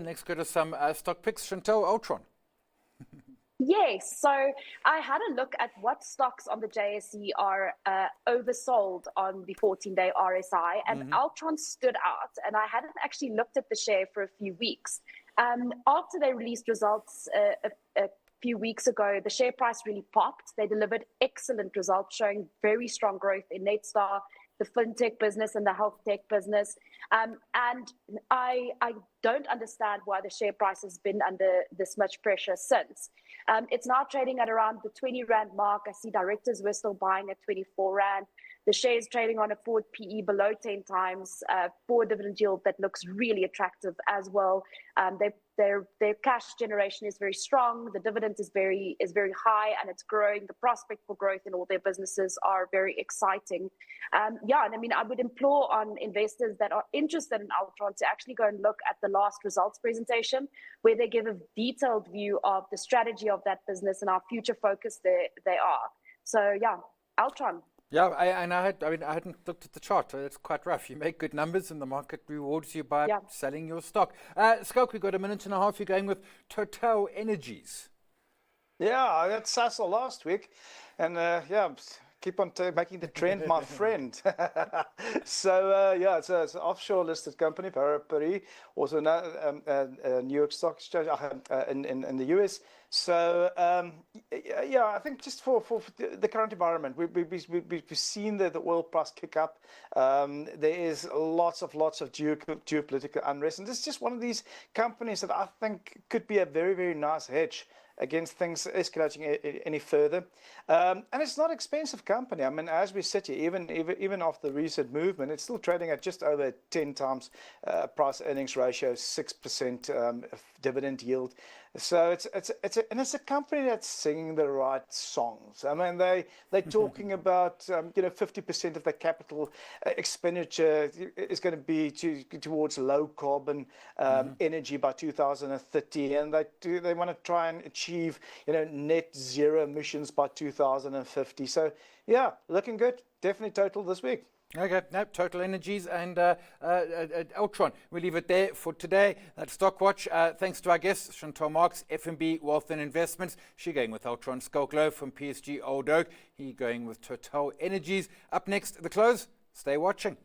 Let's go to some stock picks. Chantal, Altron. Yes, so I had a look at what stocks on the JSE are oversold on the 14-day RSI, and Altron stood out, and I hadn't actually looked at the share for a few weeks. After they released results a few weeks ago, the share price really popped. They delivered excellent results, showing very strong growth in Netstar, the fintech business and the health tech business. And I don't understand why the share price has been under this much pressure since. It's now trading at around the 20 Rand mark. I see directors were still buying at 24 Rand. The share is trading on a forward PE below 10 times, forward dividend yield that looks really attractive as well. Their cash generation is very strong. The dividend is very high, and it's growing. The prospect for growth in all their businesses are very exciting. And I mean, I would implore on investors that are interested in Altron to actually go and look at the last results presentation, where they give a detailed view of the strategy of that business and how future focused they are. So Altron. Yeah, I hadn't looked at the chart. It's quite rough. You make good numbers and the market rewards you by selling your stock. Schalk, we've got a minute and a half. You're going with Total Energies. Yeah, I had Sasol last week. And keep on making the trend, my friend. So, it's an offshore listed company, Paris, also New York Stock Exchange in the US. So, I think just for the current environment, we've seen the oil price kick up. There is lots of geopolitical unrest. And this is just one of these companies that I think could be a very, very nice hedge against things escalating any further. And it's not an expensive company. I mean, as we sit here, even after the recent movement, it's still trading at just over 10 times price earnings ratio, 6% dividend yield. So it's a company that's singing the right songs. I mean, they're talking about 50% of their capital expenditure is going to be towards low carbon energy by 2030, and they want to try and achieve net zero emissions by 2050. So looking good. Definitely Total this week. Okay, Total Energies and Altron. We'll leave it there for today. That's Stockwatch. Thanks to our guest, Chantal Marx, FNB Wealth Investments. She going with Altron. Schalk Louw from PSG Old Oak. He going with Total Energies. Up next, the close. Stay watching.